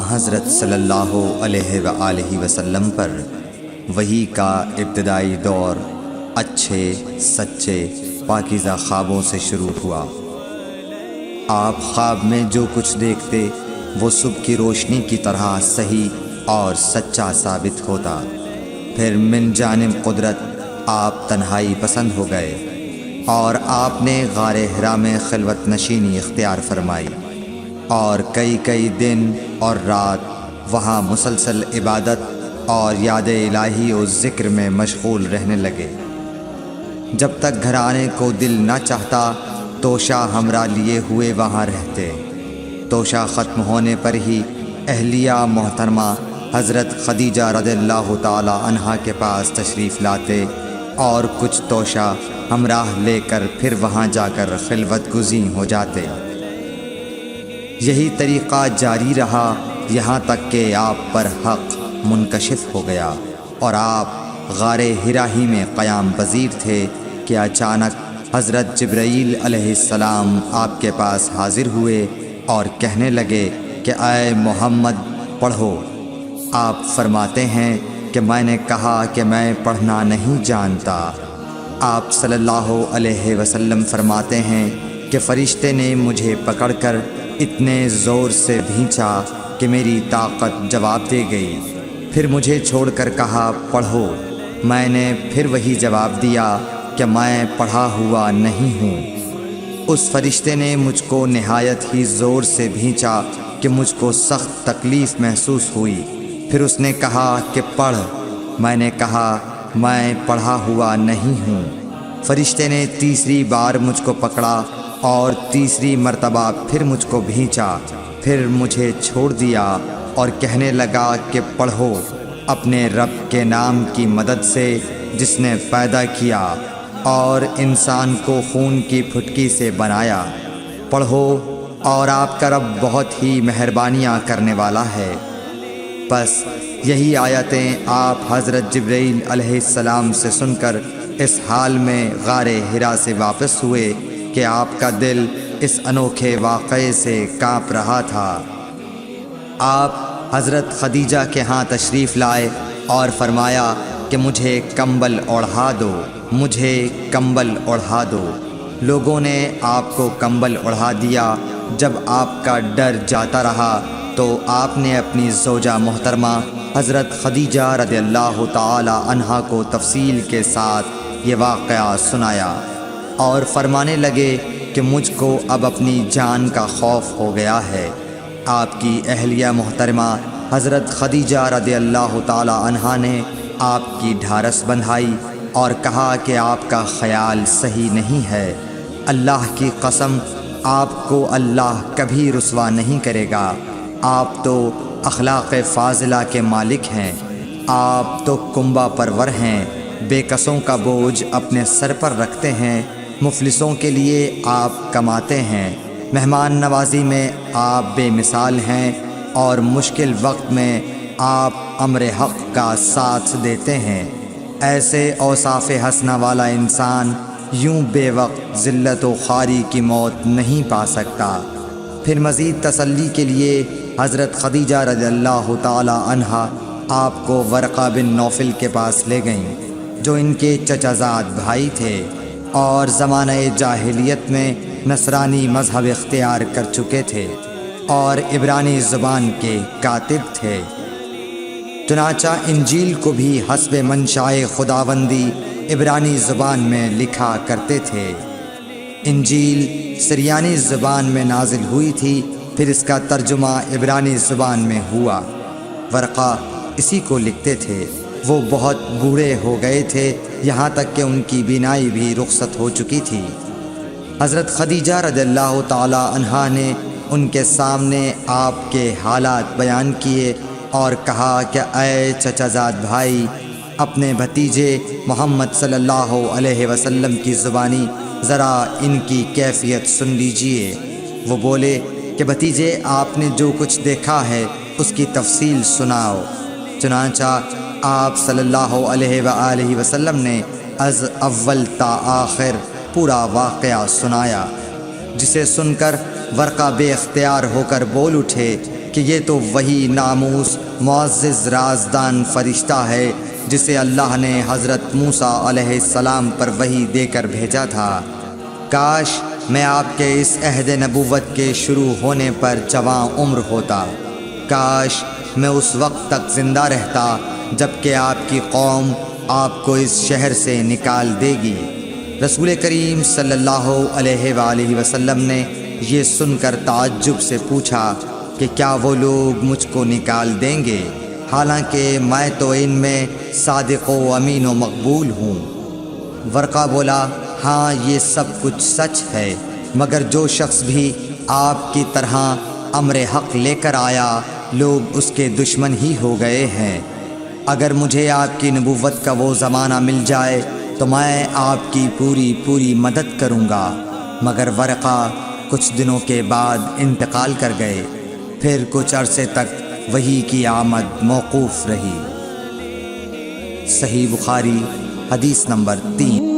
حضرت صلی اللہ علیہ وآلہ وسلم پر وحی کا ابتدائی دور اچھے سچے پاکیزہ خوابوں سے شروع ہوا۔ آپ خواب میں جو کچھ دیکھتے وہ صبح کی روشنی کی طرح صحیح اور سچا ثابت ہوتا۔ پھر من جانب قدرت آپ تنہائی پسند ہو گئے اور آپ نے غار حرا میں خلوت نشینی اختیار فرمائی اور کئی دن اور رات وہاں مسلسل عبادت اور یاد الہی و ذکر میں مشغول رہنے لگے۔ جب تک گھر آنے کو دل نہ چاہتا توشہ ہمراہ لیے ہوئے وہاں رہتے۔ توشہ ختم ہونے پر ہی اہلیہ محترمہ حضرت خدیجہ رضی اللہ تعالی عنہا کے پاس تشریف لاتے اور کچھ توشہ ہمراہ لے کر پھر وہاں جا کر خلوت گزین ہو جاتے۔ یہی طریقہ جاری رہا یہاں تک کہ آپ پر حق منکشف ہو گیا اور آپ غار حرا ہی میں قیام پذیر تھے کہ اچانک حضرت جبرائیل علیہ السلام آپ کے پاس حاضر ہوئے اور کہنے لگے کہ اے محمد پڑھو۔ آپ فرماتے ہیں کہ میں نے کہا کہ میں پڑھنا نہیں جانتا۔ آپ صلی اللہ علیہ وسلم فرماتے ہیں کہ فرشتے نے مجھے پکڑ کر اتنے زور سے بھینچا کہ میری طاقت جواب دے گئی۔ پھر مجھے چھوڑ کر کہا پڑھو۔ میں نے پھر وہی جواب دیا کہ میں پڑھا ہوا نہیں ہوں۔ اس فرشتے نے مجھ کو نہایت ہی زور سے بھینچا کہ مجھ کو سخت تکلیف محسوس ہوئی۔ پھر اس نے کہا کہ پڑھ۔ میں نے کہا میں پڑھا ہوا نہیں ہوں۔ فرشتے نے تیسری بار مجھ کو پکڑا اور تیسری مرتبہ پھر مجھ کو بھینچا۔ پھر مجھے چھوڑ دیا اور کہنے لگا کہ پڑھو اپنے رب کے نام کی مدد سے جس نے پیدا کیا اور انسان کو خون کی پھٹکی سے بنایا۔ پڑھو اور آپ کا رب بہت ہی مہربانیاں کرنے والا ہے۔ بس یہی آیتیں آپ حضرت جبرائیل علیہ السلام سے سن کر اس حال میں غار حرا سے واپس ہوئے کہ آپ کا دل اس انوکھے واقعے سے کانپ رہا تھا۔ آپ حضرت خدیجہ کے ہاں تشریف لائے اور فرمایا کہ مجھے کمبل اوڑھا دو، مجھے کمبل اوڑھا دو۔ لوگوں نے آپ کو کمبل اوڑھا دیا۔ جب آپ کا ڈر جاتا رہا تو آپ نے اپنی زوجہ محترمہ حضرت خدیجہ رضی اللہ تعالی عنہا کو تفصیل کے ساتھ یہ واقعہ سنایا اور فرمانے لگے کہ مجھ کو اب اپنی جان کا خوف ہو گیا ہے۔ آپ کی اہلیہ محترمہ حضرت خدیجہ رضی اللہ تعالی عنہا نے آپ کی ڈھارس بندھائی اور کہا کہ آپ کا خیال صحیح نہیں ہے۔ اللہ کی قسم آپ کو اللہ کبھی رسوا نہیں کرے گا۔ آپ تو اخلاق فاضلہ کے مالک ہیں۔ آپ تو کنبہ پرور ہیں، بے کسوں کا بوجھ اپنے سر پر رکھتے ہیں، مفلسوں کے لیے آپ کماتے ہیں، مہمان نوازی میں آپ بے مثال ہیں اور مشکل وقت میں آپ امر حق کا ساتھ دیتے ہیں۔ ایسے اوصاف حسنہ والا انسان یوں بے وقت ذلت و خواری کی موت نہیں پا سکتا۔ پھر مزید تسلی کے لیے حضرت خدیجہ رضی اللہ تعالی عنہا آپ کو ورقہ بن نوفل کے پاس لے گئیں جو ان کے چچا زاد بھائی تھے اور زمانہ جاہلیت میں نصرانی مذہب اختیار کر چکے تھے اور عبرانی زبان کے کاتب تھے۔ چنانچہ انجیل کو بھی حسب منشائے خداوندی عبرانی زبان میں لکھا کرتے تھے۔ انجیل سریانی زبان میں نازل ہوئی تھی، پھر اس کا ترجمہ عبرانی زبان میں ہوا۔ ورقہ اسی کو لکھتے تھے۔ وہ بہت بوڑھے ہو گئے تھے، یہاں تک کہ ان کی بینائی بھی رخصت ہو چکی تھی۔ حضرت خدیجہ رضی اللہ تعالی عنہا نے ان کے سامنے آپ کے حالات بیان کیے اور کہا کہ اے چچا زاد بھائی، اپنے بھتیجے محمد صلی اللہ علیہ وسلم کی زبانی ذرا ان کی کیفیت سن لیجئے۔ وہ بولے کہ بھتیجے آپ نے جو کچھ دیکھا ہے اس کی تفصیل سناؤ۔ چنانچہ آپ صلی اللہ علیہ وآلہ وسلم نے از اول تا آخر پورا واقعہ سنایا، جسے سن کر ورقہ بے اختیار ہو کر بول اٹھے کہ یہ تو وہی ناموس معزز رازدان فرشتہ ہے جسے اللہ نے حضرت موسیٰ علیہ السلام پر وحی دے کر بھیجا تھا۔ کاش میں آپ کے اس عہد نبوت کے شروع ہونے پر جواں عمر ہوتا، کاش میں اس وقت تک زندہ رہتا جب کہ آپ کی قوم آپ کو اس شہر سے نکال دے گی۔ رسول کریم صلی اللہ علیہ وآلہ وسلم نے یہ سن کر تعجب سے پوچھا کہ کیا وہ لوگ مجھ کو نکال دیں گے، حالانکہ میں تو ان میں صادق و امین و مقبول ہوں؟ ورقہ بولا، ہاں یہ سب کچھ سچ ہے، مگر جو شخص بھی آپ کی طرح امر حق لے کر آیا لوگ اس کے دشمن ہی ہو گئے ہیں۔ اگر مجھے آپ کی نبوت کا وہ زمانہ مل جائے تو میں آپ کی پوری مدد کروں گا۔ مگر ورقہ کچھ دنوں کے بعد انتقال کر گئے، پھر کچھ عرصے تک وحی کی آمد موقوف رہی۔ صحیح بخاری حدیث نمبر 3۔